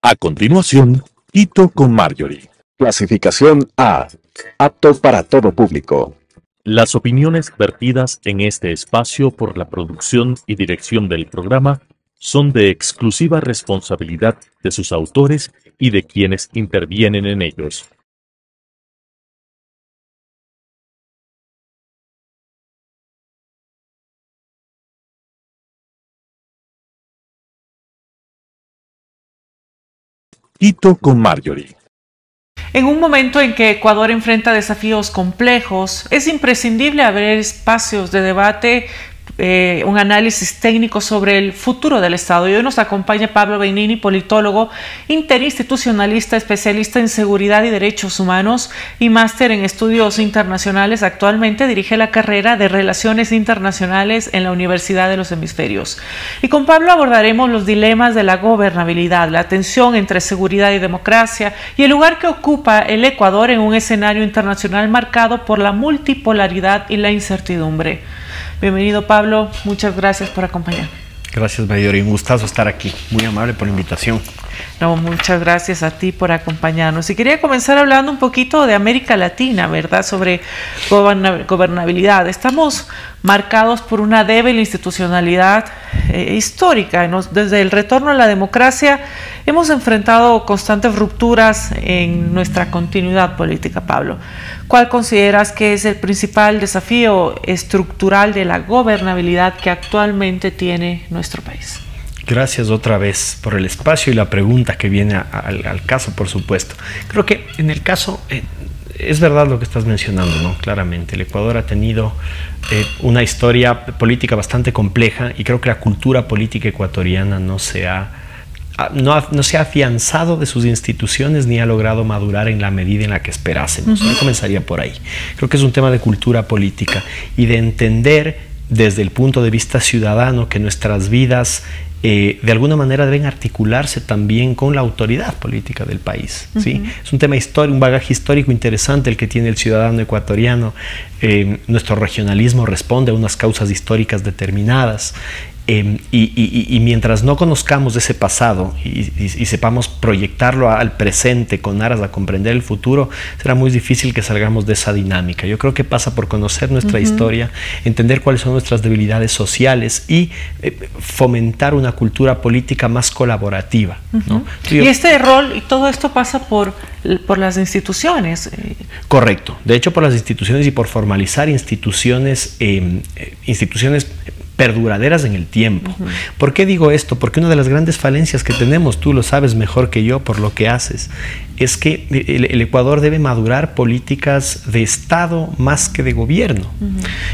A continuación, Quito con Marjorie. Clasificación A. Apto para todo público. Las opiniones vertidas en este espacio por la producción y dirección del programa son de exclusiva responsabilidad de sus autores y de quienes intervienen en ellos. Quito con Marjorie. En un momento en que Ecuador enfrenta desafíos complejos, es imprescindible abrir espacios de debate, un análisis técnico sobre el futuro del Estado. Y hoy nos acompaña Pablo Beinini, politólogo, interinstitucionalista, especialista en seguridad y derechos humanos y máster en estudios internacionales. Actualmente dirige la carrera de Relaciones Internacionales en la Universidad de los Hemisferios. Y con Pablo abordaremos los dilemas de la gobernabilidad, la tensión entre seguridad y democracia y el lugar que ocupa el Ecuador en un escenario internacional marcado por la multipolaridad y la incertidumbre. Bienvenido, Pablo. Muchas gracias por acompañarme. Gracias, Marjorie. Un gustazo estar aquí. Muy amable por la invitación. No, muchas gracias a ti por acompañarnos. Y quería comenzar hablando un poquito de América Latina, ¿verdad? Sobre gobernabilidad. Estamos marcados por una débil institucionalidad histórica. Desde el retorno a la democracia hemos enfrentado constantes rupturas en nuestra continuidad política, Pablo. ¿Cuál consideras que es el principal desafío estructural de la gobernabilidad que actualmente tiene nuestro país? Gracias otra vez por el espacio y la pregunta que viene al caso, por supuesto. Creo que en el caso, es verdad lo que estás mencionando, ¿no? Claramente, el Ecuador ha tenido una historia política bastante compleja y creo que la cultura política ecuatoriana no se ha afianzado de sus instituciones ni ha logrado madurar en la medida en la que esperásemos. Yo comenzaría por ahí. Creo que es un tema de cultura política y de entender desde el punto de vista ciudadano que nuestras vidas de alguna manera deben articularse también con la autoridad política del país, ¿sí? Es un tema histórico, un bagaje histórico interesante el que tiene el ciudadano ecuatoriano. Nuestro regionalismo responde a unas causas históricas determinadas. Y mientras no conozcamos ese pasado y sepamos proyectarlo al presente con aras a comprender el futuro, será muy difícil que salgamos de esa dinámica. Yo creo que pasa por conocer nuestra historia, entender cuáles son nuestras debilidades sociales y fomentar una cultura política más colaborativa, ¿no? Y este rol y todo esto pasa por las instituciones. Correcto. De hecho, por las instituciones y por formalizar instituciones perduraderas en el tiempo. ¿Por qué digo esto? Porque una de las grandes falencias que tenemos, tú lo sabes mejor que yo por lo que haces, es que el Ecuador debe madurar políticas de Estado más que de gobierno.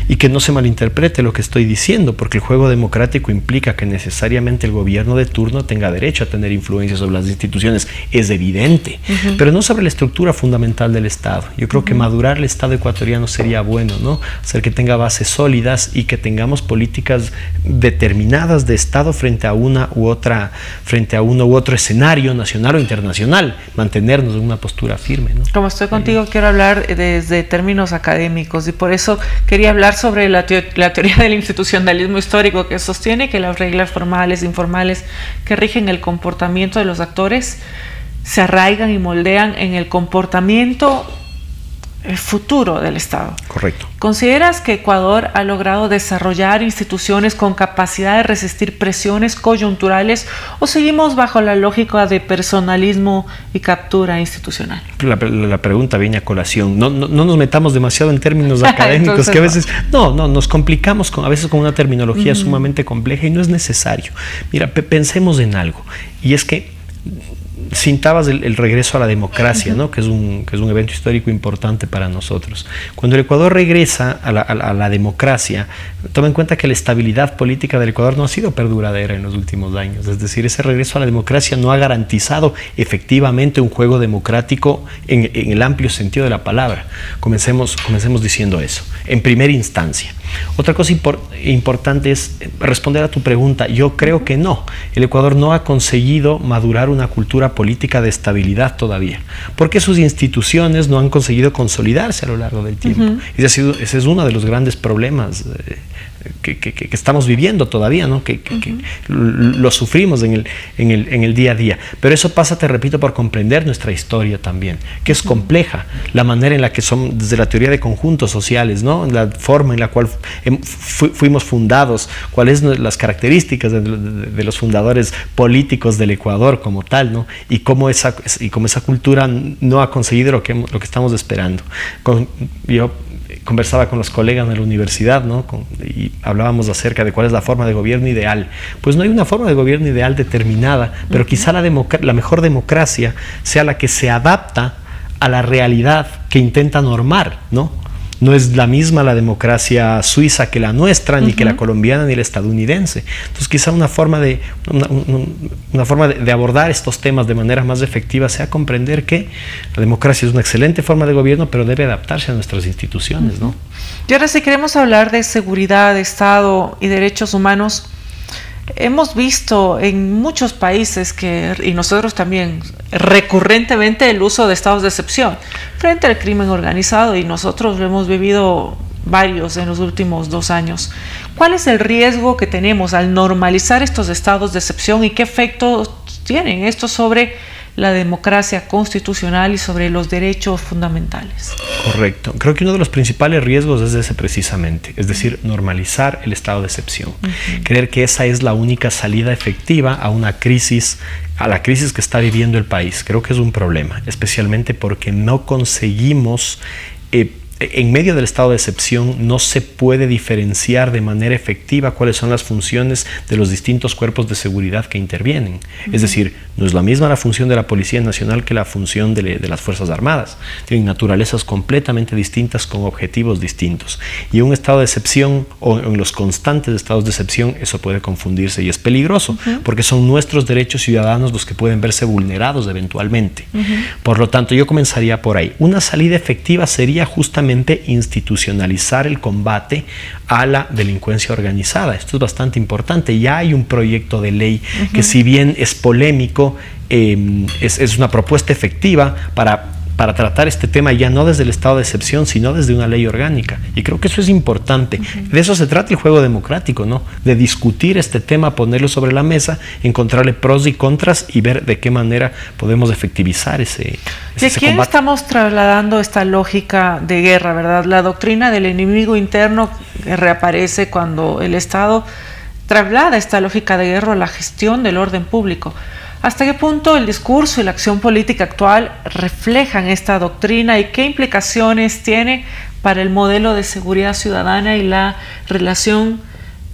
Y que no se malinterprete lo que estoy diciendo, porque el juego democrático implica que necesariamente el gobierno de turno tenga derecho a tener influencia sobre las instituciones, es evidente, pero no sobre la estructura fundamental del Estado. Yo creo que madurar el Estado ecuatoriano sería bueno, ¿no? Hacer que tenga bases sólidas y que tengamos políticas determinadas de Estado frente a uno u otro escenario nacional o internacional, mantenernos en una postura firme, ¿no? Como estoy contigo, quiero hablar desde términos académicos y por eso quería hablar sobre la teoría del institucionalismo histórico, que sostiene que las reglas formales e informales que rigen el comportamiento de los actores se arraigan y moldean en el comportamiento futuro del Estado. Correcto. ¿Consideras que Ecuador ha logrado desarrollar instituciones con capacidad de resistir presiones coyunturales o seguimos bajo la lógica de personalismo y captura institucional? La pregunta viene a colación. No nos metamos demasiado en términos académicos. Entonces, que a veces nos complicamos a veces con una terminología sumamente compleja y no es necesario. Mira, pensemos en algo, y es que cintabas el regreso a la democracia, ¿no? que es un evento histórico importante para nosotros. Cuando el Ecuador regresa a la democracia, toma en cuenta que la estabilidad política del Ecuador no ha sido perduradera en los últimos años. Es decir, ese regreso a la democracia no ha garantizado efectivamente un juego democrático en el amplio sentido de la palabra. Comencemos diciendo eso, en primera instancia. Otra cosa importante es responder a tu pregunta. Yo creo que no. El Ecuador no ha conseguido madurar una cultura política de estabilidad todavía, porque sus instituciones no han conseguido consolidarse a lo largo del tiempo. Ese es uno de los grandes problemas que estamos viviendo todavía, ¿no? Que lo sufrimos en el día a día. Pero eso pasa, te repito, por comprender nuestra historia también, que es compleja, la manera en la que son, desde la teoría de conjuntos sociales, ¿no? La forma en la cual fuimos fundados, cuáles son las características de los fundadores políticos del Ecuador como tal, ¿no? Y cómo esa cultura no ha conseguido lo que estamos esperando. Yo conversaba con los colegas de la universidad, ¿no? Y hablábamos acerca de cuál es la forma de gobierno ideal. Pues no hay una forma de gobierno ideal determinada, pero quizá la mejor democracia sea la que se adapta a la realidad que intenta normar, ¿no? No es la misma la democracia suiza que la nuestra, ni que la colombiana, ni la estadounidense. Entonces quizá una forma de abordar estos temas de manera más efectiva sea comprender que la democracia es una excelente forma de gobierno, pero debe adaptarse a nuestras instituciones, ¿no? Y ahora, si queremos hablar de seguridad, de Estado y derechos humanos, hemos visto en muchos países y nosotros también, recurrentemente el uso de estados de excepción frente al crimen organizado, y nosotros lo hemos vivido varios en los últimos 2 años. ¿Cuál es el riesgo que tenemos al normalizar estos estados de excepción y qué efectos tienen estos sobre la democracia constitucional y sobre los derechos fundamentales? Correcto. Creo que uno de los principales riesgos es ese precisamente, es decir, normalizar el estado de excepción. Creer que esa es la única salida efectiva a la crisis que está viviendo el país. Creo que es un problema, especialmente porque no conseguimos en medio del estado de excepción no se puede diferenciar de manera efectiva cuáles son las funciones de los distintos cuerpos de seguridad que intervienen. Es decir, no es la misma la función de la Policía Nacional que la función de las Fuerzas Armadas. Tienen naturalezas completamente distintas con objetivos distintos. Y en un estado de excepción o en los constantes estados de excepción eso puede confundirse y es peligroso porque son nuestros derechos ciudadanos los que pueden verse vulnerados eventualmente. Por lo tanto, yo comenzaría por ahí. Una salida efectiva sería justamente institucionalizar el combate a la delincuencia organizada. Esto es bastante importante. Ya hay un proyecto de ley que, si bien es polémico, es una propuesta efectiva para tratar este tema ya no desde el estado de excepción, sino desde una ley orgánica. Y creo que eso es importante. De eso se trata el juego democrático, ¿no? De discutir este tema, ponerlo sobre la mesa, encontrarle pros y contras y ver de qué manera podemos efectivizar ese ¿Y a quién estamos trasladando esta lógica de guerra, verdad? La doctrina del enemigo interno reaparece cuando el Estado traslada esta lógica de guerra a la gestión del orden público. ¿Hasta qué punto el discurso y la acción política actual reflejan esta doctrina y qué implicaciones tiene para el modelo de seguridad ciudadana y la relación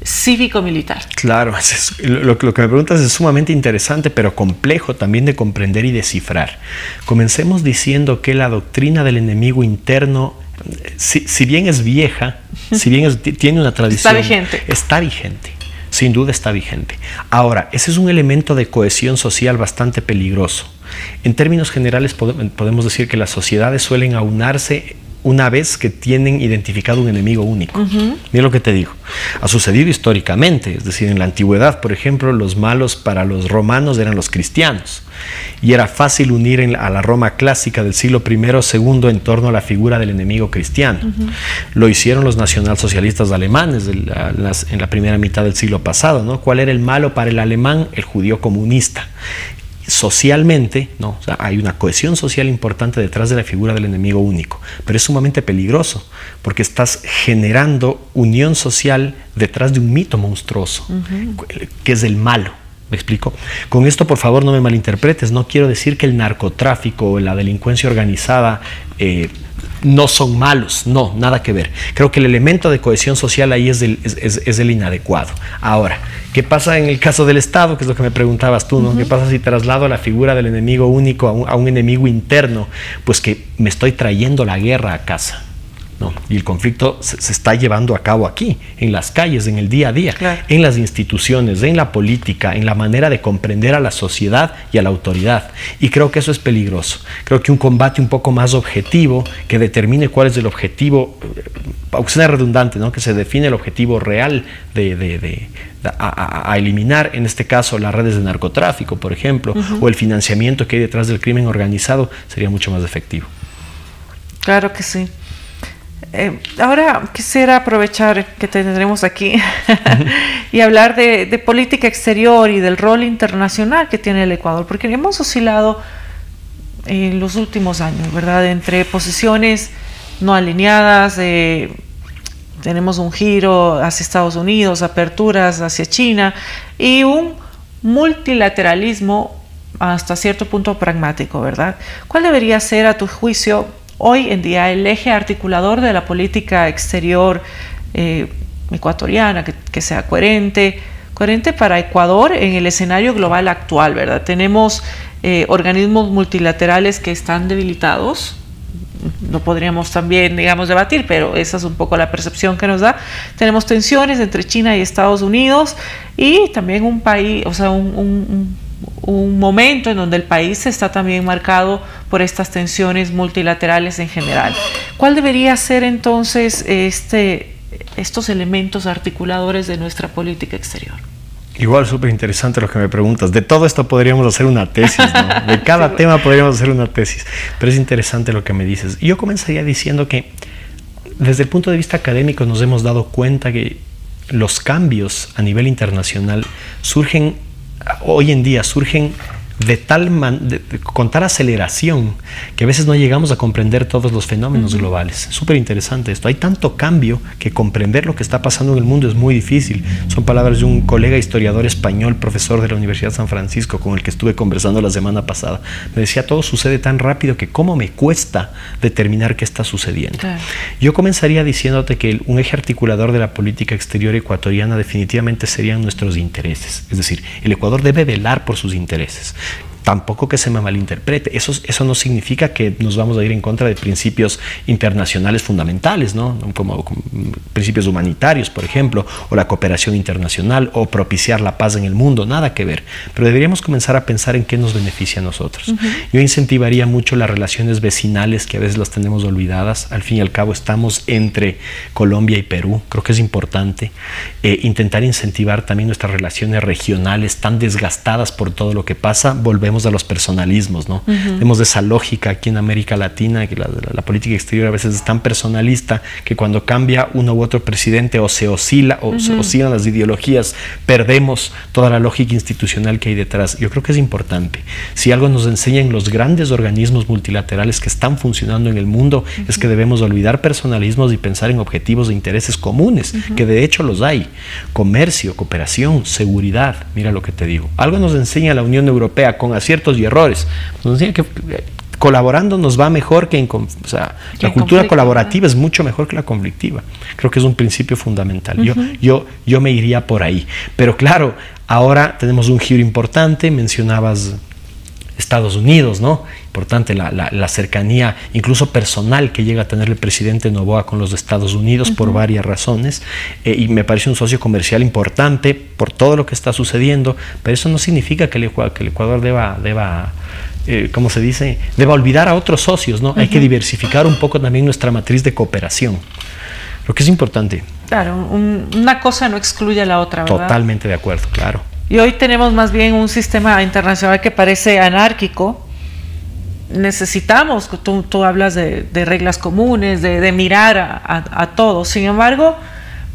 cívico-militar? Claro, lo que me preguntas es sumamente interesante, pero complejo también de comprender y descifrar. Comencemos diciendo que la doctrina del enemigo interno, si bien es vieja, si bien tiene una tradición, está vigente. Sin duda está vigente. Ahora, ese es un elemento de cohesión social bastante peligroso. En términos generales podemos decir que las sociedades suelen aunarse una vez que tienen identificado un enemigo único. Mira lo que te digo. Ha sucedido históricamente, es decir, en la antigüedad, por ejemplo, los malos para los romanos eran los cristianos. Y era fácil unir a la Roma clásica del siglo I o II en torno a la figura del enemigo cristiano. Lo hicieron los nacionalsocialistas alemanes en la primera mitad del siglo pasado, ¿no? ¿Cuál era el malo para el alemán? El judío comunista. Socialmente, ¿no? O sea, hay una cohesión social importante detrás de la figura del enemigo único, pero es sumamente peligroso porque estás generando unión social detrás de un mito monstruoso, que es el malo. ¿Me explico? Con esto, por favor, no me malinterpretes. No quiero decir que el narcotráfico o la delincuencia organizada no son malos. No, nada que ver. Creo que el elemento de cohesión social ahí es el inadecuado. Ahora, ¿qué pasa en el caso del Estado? Que es lo que me preguntabas tú, ¿no? ¿Qué pasa si traslado la figura del enemigo único a un enemigo interno? Pues que me estoy trayendo la guerra a casa. No, y el conflicto se está llevando a cabo aquí, en las calles, en el día a día, en las instituciones, en la política, en la manera de comprender a la sociedad y a la autoridad. Y creo que eso es peligroso. Creo que un combate un poco más objetivo, que determine cuál es el objetivo, aunque sea redundante, ¿no? Que se define el objetivo real a eliminar, en este caso, las redes de narcotráfico, por ejemplo, o el financiamiento que hay detrás del crimen organizado, sería mucho más efectivo. Claro que sí. Ahora quisiera aprovechar que te tendremos aquí y hablar de política exterior y del rol internacional que tiene el Ecuador, porque hemos oscilado en los últimos años, ¿verdad? Entre posiciones no alineadas, tenemos un giro hacia Estados Unidos, aperturas hacia China y un multilateralismo hasta cierto punto pragmático, ¿verdad? ¿Cuál debería ser, a tu juicio, hoy en día el eje articulador de la política exterior ecuatoriana, que sea coherente para Ecuador en el escenario global actual, ¿verdad? Tenemos organismos multilaterales que están debilitados, lo podríamos también, digamos, debatir, pero esa es un poco la percepción que nos da. Tenemos tensiones entre China y Estados Unidos y también un país, o sea, un momento en donde el país está también marcado por estas tensiones multilaterales en general. ¿Cuál debería ser entonces estos elementos articuladores de nuestra política exterior? Igual, súper interesante lo que me preguntas. De todo esto podríamos hacer una tesis, ¿no? De cada tema podríamos hacer una tesis. Pero es interesante lo que me dices. Yo comenzaría diciendo que desde el punto de vista académico nos hemos dado cuenta que los cambios a nivel internacional hoy en día surgen con tal aceleración que a veces no llegamos a comprender todos los fenómenos globales. Súper interesante esto. Hay tanto cambio que comprender lo que está pasando en el mundo es muy difícil. Son palabras de un colega historiador español, profesor de la Universidad de San Francisco, con el que estuve conversando la semana pasada. Me decía, todo sucede tan rápido que cómo me cuesta determinar qué está sucediendo. Claro. Yo comenzaría diciéndote que un eje articulador de la política exterior ecuatoriana definitivamente serían nuestros intereses. Es decir, el Ecuador debe velar por sus intereses. Tampoco que se me malinterprete, eso no significa que nos vamos a ir en contra de principios internacionales fundamentales, ¿no? Como principios humanitarios, por ejemplo, o la cooperación internacional, o propiciar la paz en el mundo, nada que ver. Pero deberíamos comenzar a pensar en qué nos beneficia a nosotros. Yo incentivaría mucho las relaciones vecinales, que a veces las tenemos olvidadas. Al fin y al cabo estamos entre Colombia y Perú, creo que es importante. Intentar incentivar también nuestras relaciones regionales tan desgastadas por todo lo que pasa. Volvemos a los personalismos, ¿no? Tenemos esa lógica aquí en América Latina, que la política exterior a veces es tan personalista que cuando cambia uno u otro presidente o se oscilan las ideologías, perdemos toda la lógica institucional que hay detrás. Yo creo que es importante. Si algo nos enseñan los grandes organismos multilaterales que están funcionando en el mundo, es que debemos olvidar personalismos y pensar en objetivos de intereses comunes, que de hecho los hay. Comercio, cooperación, seguridad, mira lo que te digo. Algo nos enseña la Unión Europea con aciertos y errores. Nos enseña que colaborando nos va mejor que la cultura colaborativa es mucho mejor que la conflictiva. Creo que es un principio fundamental. Yo me iría por ahí. Pero claro, ahora tenemos un giro importante. Mencionabas Estados Unidos, ¿no? Importante la cercanía, incluso personal, que llega a tener el presidente Noboa con los Estados Unidos por varias razones, y me parece un socio comercial importante por todo lo que está sucediendo, pero eso no significa que el Ecuador deba ¿cómo se dice? Deba olvidar a otros socios, ¿no? Hay que diversificar un poco también nuestra matriz de cooperación. Lo que es importante. Claro, una cosa no excluye a la otra, ¿verdad? Totalmente de acuerdo, claro. Y hoy tenemos más bien un sistema internacional que parece anárquico. Necesitamos, tú hablas de reglas comunes, de mirar a todos. Sin embargo,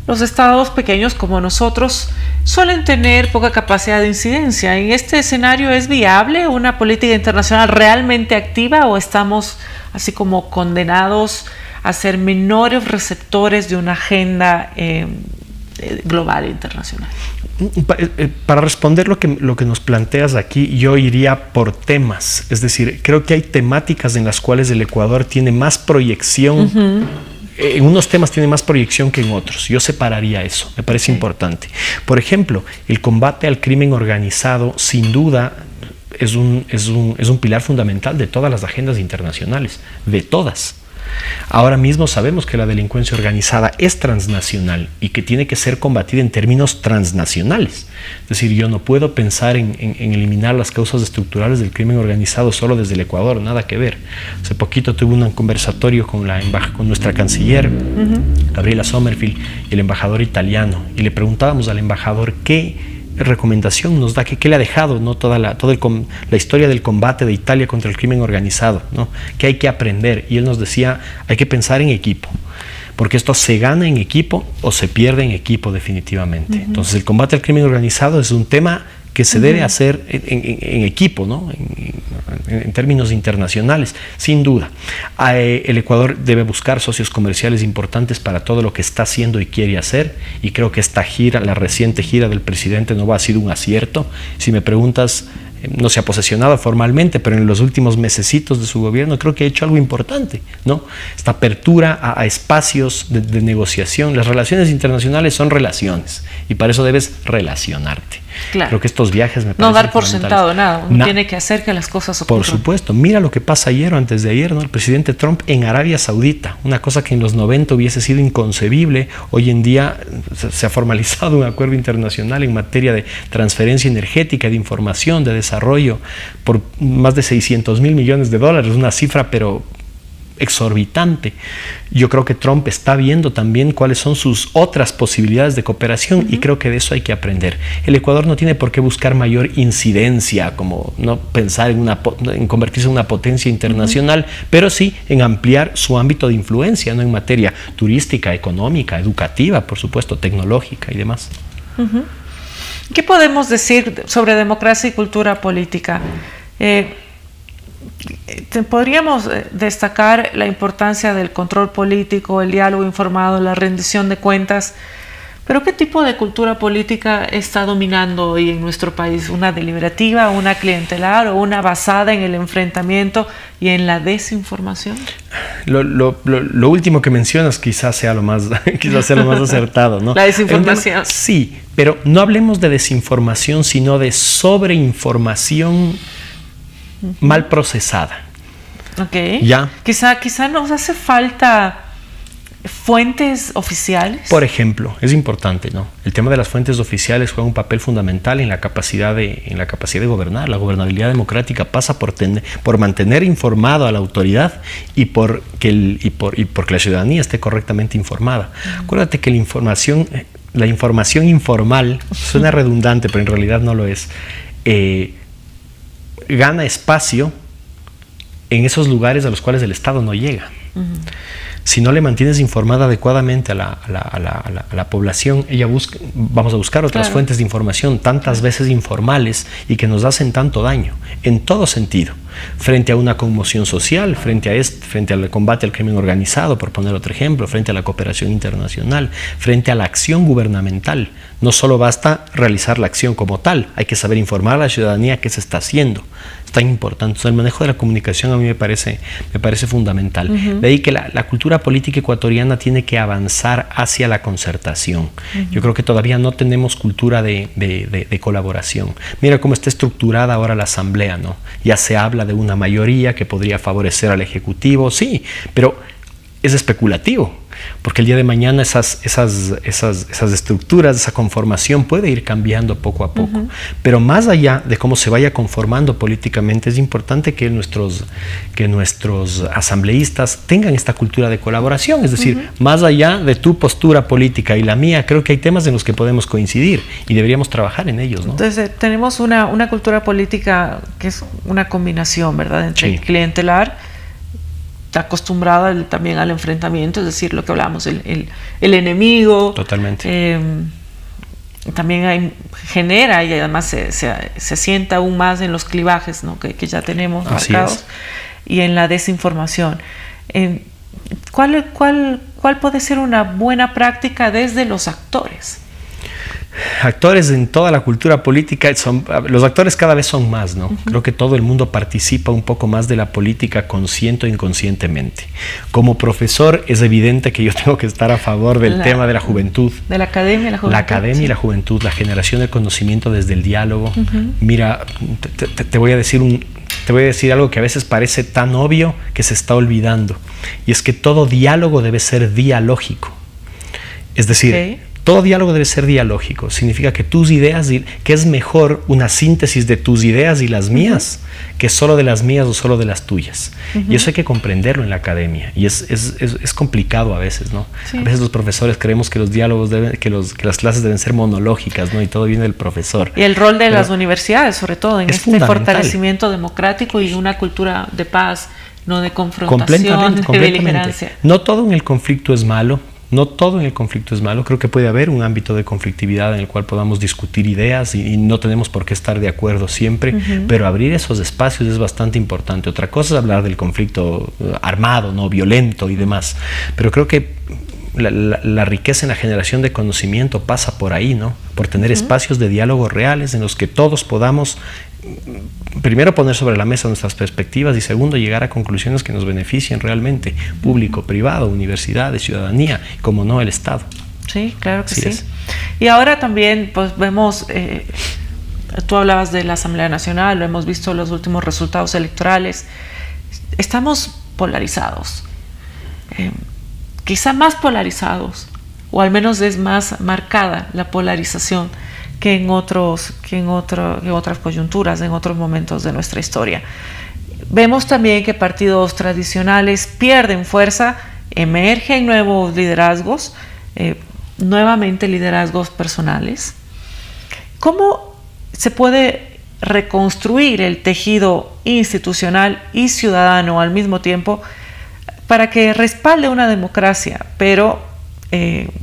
los estados pequeños como nosotros suelen tener poca capacidad de incidencia. ¿En este escenario es viable una política internacional realmente activa o estamos así como condenados a ser menores receptores de una agenda global e internacional? Para responder lo que nos planteas aquí, yo iría por temas. Es decir, creo que hay temáticas en las cuales el Ecuador tiene más proyección. En unos temas tiene más proyección que en otros. Yo separaría eso, me parece importante. Por ejemplo, el combate al crimen organizado, sin duda, es un pilar fundamental de todas las agendas internacionales, de todas. Ahora mismo sabemos que la delincuencia organizada es transnacional y que tiene que ser combatida en términos transnacionales. Es decir, yo no puedo pensar en eliminar las causas estructurales del crimen organizado solo desde el Ecuador, nada que ver. Hace poquito tuve un conversatorio con nuestra canciller, Gabriela Sommerfield, y el embajador italiano, y le preguntábamos al embajador qué recomendación nos da, que le ha dejado, ¿no? toda la historia del combate de Italia contra el crimen organizado, ¿no? Que hay que aprender, y él nos decía, hay que pensar en equipo. porque esto se gana en equipo o se pierde en equipo definitivamente. Entonces el combate al crimen organizado es un tema que se debe hacer en equipo, ¿no? En términos internacionales, sin duda. El Ecuador debe buscar socios comerciales importantes para todo lo que está haciendo y quiere hacer, y creo que esta gira, la reciente gira del presidente Noboa, ha sido un acierto. Si me preguntas, no se ha posesionado formalmente, pero en los últimos mesecitos de su gobierno creo que ha hecho algo importante, ¿no? Esta apertura a espacios de negociación. Las relaciones internacionales son relaciones, y para eso debes relacionarte. Claro. Creo que estos viajes me parecen no dar por sentado nada, uno tiene que hacer que las cosas ocurran. Por supuesto, mira lo que pasa ayer o antes de ayer, ¿no? El presidente Trump en Arabia Saudita, una cosa que en los 90 hubiese sido inconcebible. Hoy en día se ha formalizado un acuerdo internacional en materia de transferencia energética, de información, de desarrollo, por más de 600 mil millones de dólares, una cifra pero exorbitante. Yo creo que Trump está viendo también cuáles son sus otras posibilidades de cooperación, y creo que de eso hay que aprender. El Ecuador no tiene por qué buscar mayor incidencia, como no pensar en convertirse en una potencia internacional, pero sí en ampliar su ámbito de influencia, ¿no? En materia turística, económica, educativa, por supuesto, tecnológica y demás. ¿Qué podemos decir sobre democracia y cultura política? Podríamos destacar la importancia del control político, el diálogo informado, la rendición de cuentas, pero ¿qué tipo de cultura política está dominando hoy en nuestro país? ¿Una deliberativa, una clientelar o una basada en el enfrentamiento y en la desinformación? Lo último que mencionas quizás sea lo más acertado, ¿no? La desinformación. Sí, pero no hablemos de desinformación, sino de sobreinformación mal procesada. Ok. ¿Ya? Quizá nos hace falta fuentes oficiales. Por ejemplo, es importante, ¿no? El tema de las fuentes oficiales juega un papel fundamental en la capacidad de gobernar. La gobernabilidad democrática pasa por mantener informado a la autoridad y porque la ciudadanía esté correctamente informada. Acuérdate que la información informal suena redundante, pero en realidad no lo es. Gana espacio en esos lugares a los cuales el Estado no llega. Si no le mantienes informada adecuadamente a la población, vamos a buscar otras fuentes de información, tantas veces informales y que nos hacen tanto daño, en todo sentido, frente a una conmoción social, frente al combate al crimen organizado, por poner otro ejemplo, frente a la cooperación internacional, frente a la acción gubernamental. No solo basta realizar la acción como tal, hay que saber informar a la ciudadanía qué se está haciendo. Es tan importante. Entonces, el manejo de la comunicación a mí me parece fundamental. De ahí que la cultura política ecuatoriana tiene que avanzar hacia la concertación. Yo creo que todavía no tenemos cultura de colaboración. Mira cómo está estructurada ahora la asamblea, ¿no? Ya se habla de una mayoría que podría favorecer al Ejecutivo, sí, pero es especulativo, porque el día de mañana esas estructuras, esa conformación puede ir cambiando poco a poco. Pero más allá de cómo se vaya conformando políticamente, es importante que nuestros asambleístas tengan esta cultura de colaboración. Es decir, más allá de tu postura política y la mía, creo que hay temas en los que podemos coincidir y deberíamos trabajar en ellos, ¿no? Entonces, tenemos una cultura política que es una combinación, ¿verdad?, entre clientelar, acostumbrada también al enfrentamiento, es decir, lo que hablamos, el enemigo. Totalmente. También genera y además se asienta aún más en los clivajes, ¿no?, que ya tenemos marcados, y en la desinformación. ¿Cuál puede ser una buena práctica desde los actores? Actores en toda la cultura política, los actores cada vez son más, ¿no? Creo que todo el mundo participa un poco más de la política, consciente o inconscientemente. Como profesor es evidente que yo tengo que estar a favor del tema de la juventud. De la academia y la juventud. La academia y la juventud, la generación de conocimiento desde el diálogo. Mira, te voy a decir algo que a veces parece tan obvio que se está olvidando. Y es que todo diálogo debe ser dialógico. Es decir, todo diálogo debe ser dialógico. Significa que tus ideas, que es mejor una síntesis de tus ideas y las mías que solo de las mías o solo de las tuyas. Y eso hay que comprenderlo en la academia. Y es complicado a veces, ¿no? A veces los profesores creemos que los diálogos que las clases deben ser monológicas, ¿no? Y todo viene del profesor. Y el rol de las universidades, sobre todo, en este fortalecimiento democrático y una cultura de paz no de confrontación, de beligerancia. No todo en el conflicto es malo. No todo en el conflicto es malo. Creo que puede haber un ámbito de conflictividad en el cual podamos discutir ideas y no tenemos por qué estar de acuerdo siempre, pero abrir esos espacios es bastante importante. Otra cosa es hablar del conflicto armado, no violento y demás. Pero creo que la riqueza en la generación de conocimiento pasa por ahí, ¿no? Por tener espacios de diálogo reales en los que todos podamos primero poner sobre la mesa nuestras perspectivas y segundo llegar a conclusiones que nos beneficien realmente, público, privado, universidades, ciudadanía, y como no el Estado. Sí, claro que sí. Y ahora también pues vemos, tú hablabas de la Asamblea Nacional, lo hemos visto los últimos resultados electorales, estamos polarizados, quizá más polarizados, o al menos es más marcada la polarización que en otras coyunturas, en otros momentos de nuestra historia. Vemos también que partidos tradicionales pierden fuerza, emergen nuevos liderazgos, nuevamente liderazgos personales. ¿Cómo se puede reconstruir el tejido institucional y ciudadano al mismo tiempo para que respalde una democracia, pero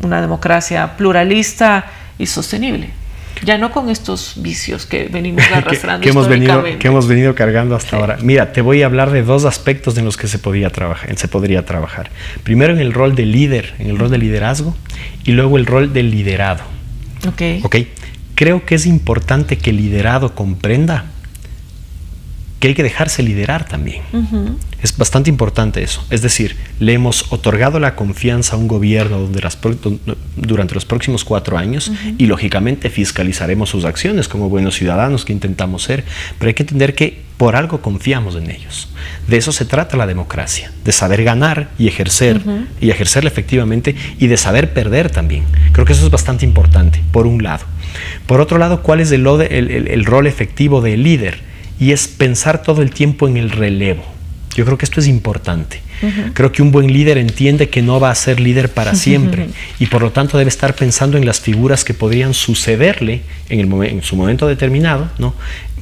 una democracia pluralista y sostenible? Ya no con estos vicios que venimos arrastrando que hemos venido cargando hasta ahora. Mira, te voy a hablar de dos aspectos en los que se podría trabajar. Primero en el rol de líder, en el rol de liderazgo, y luego el rol del liderado. Okay. Creo que es importante que el liderado comprenda que hay que dejarse liderar también. Es bastante importante eso. Es decir, le hemos otorgado la confianza a un gobierno durante los próximos 4 años y lógicamente fiscalizaremos sus acciones como buenos ciudadanos que intentamos ser, pero hay que entender que por algo confiamos en ellos. De eso se trata la democracia, de saber ganar y ejercer, y ejercerla efectivamente, y de saber perder también. Creo que eso es bastante importante, por un lado. Por otro lado, ¿cuál es el rol efectivo del líder? Y es pensar todo el tiempo en el relevo. Yo creo que esto es importante. Creo que un buen líder entiende que no va a ser líder para siempre y por lo tanto debe estar pensando en las figuras que podrían sucederle en su momento determinado, ¿no?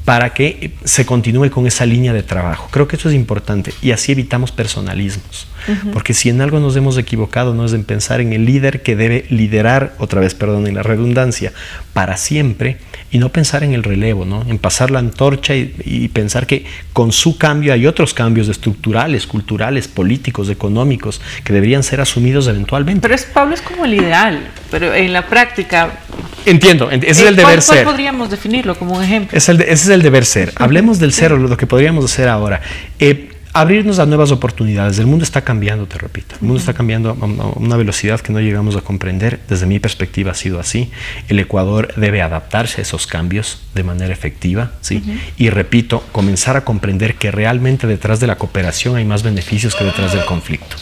Para que se continúe con esa línea de trabajo. Creo que eso es importante y así evitamos personalismos. Porque si en algo nos hemos equivocado no es en pensar en el líder que debe liderar, otra vez, perdón, en la redundancia, para siempre, y no pensar en el relevo, ¿no? En pasar la antorcha y pensar que con su cambio hay otros cambios estructurales, culturales, políticos, económicos, que deberían ser asumidos eventualmente. Pero Pablo, es como el ideal, pero en la práctica... Entiendo, ese es el deber ser. ¿Cuál podríamos definirlo como un ejemplo? Ese es el deber ser. Hablemos del ser, lo que podríamos hacer ahora. Abrirnos a nuevas oportunidades. El mundo está cambiando, te repito. El mundo está cambiando a una velocidad que no llegamos a comprender. Desde mi perspectiva ha sido así. El Ecuador debe adaptarse a esos cambios de manera efectiva, ¿sí? Y repito, comenzar a comprender que realmente detrás de la cooperación hay más beneficios que detrás del conflicto.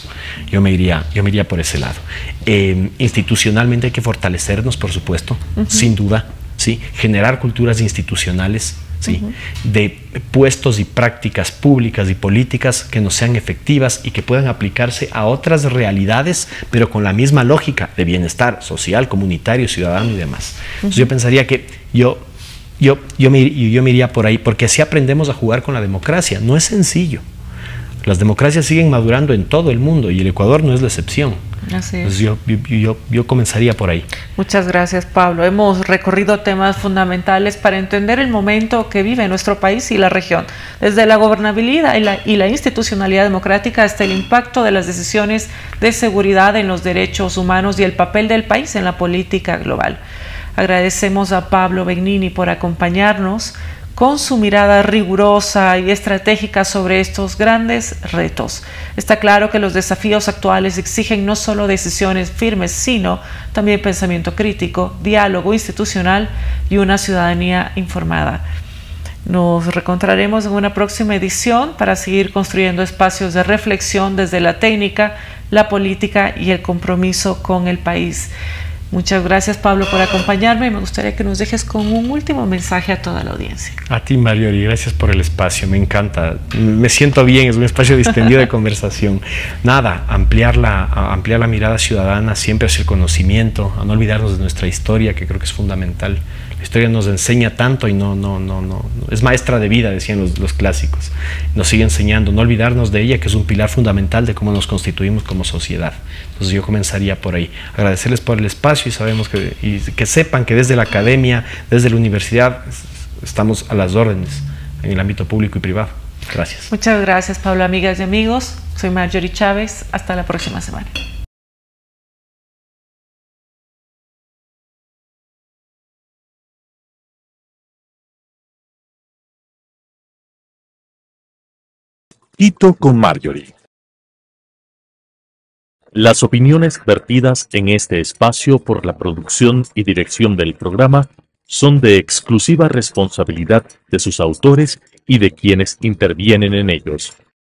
Yo me iría por ese lado. Institucionalmente hay que fortalecernos, por supuesto, sin duda, ¿sí? Generar culturas institucionales, ¿sí? De puestos y prácticas públicas y políticas que no sean efectivas y que puedan aplicarse a otras realidades, pero con la misma lógica de bienestar social, comunitario, ciudadano y demás. Entonces yo pensaría que yo me iría por ahí, porque así aprendemos a jugar con la democracia. No es sencillo. Las democracias siguen madurando en todo el mundo y el Ecuador no es la excepción. Así es. Entonces yo comenzaría por ahí. Muchas gracias, Pablo. Hemos recorrido temas fundamentales para entender el momento que vive nuestro país y la región, desde la gobernabilidad y la institucionalidad democrática hasta el impacto de las decisiones de seguridad en los derechos humanos y el papel del país en la política global. Agradecemos a Pablo Begnini por acompañarnos con su mirada rigurosa y estratégica sobre estos grandes retos. Está claro que los desafíos actuales exigen no solo decisiones firmes, sino también pensamiento crítico, diálogo institucional y una ciudadanía informada. Nos reencontraremos en una próxima edición para seguir construyendo espacios de reflexión desde la técnica, la política y el compromiso con el país. Muchas gracias, Pablo, por acompañarme. Me gustaría que nos dejes con un último mensaje a toda la audiencia. A ti, Marjorie, gracias por el espacio. Me encanta. Me siento bien. Es un espacio distendido de conversación. Nada, ampliar la mirada ciudadana siempre hacia el conocimiento, a no olvidarnos de nuestra historia, que creo que es fundamental. La historia nos enseña tanto y no, es maestra de vida, decían los clásicos. Nos sigue enseñando, no olvidarnos de ella, que es un pilar fundamental de cómo nos constituimos como sociedad. Entonces yo comenzaría por ahí. Agradecerles por el espacio y sabemos que sepan que desde la academia, desde la universidad, estamos a las órdenes en el ámbito público y privado. Gracias. Muchas gracias, Pablo. Amigas y amigos, soy Marjorie Chávez. Hasta la próxima semana. Hito con Marjorie. Las opiniones vertidas en este espacio por la producción y dirección del programa son de exclusiva responsabilidad de sus autores y de quienes intervienen en ellos.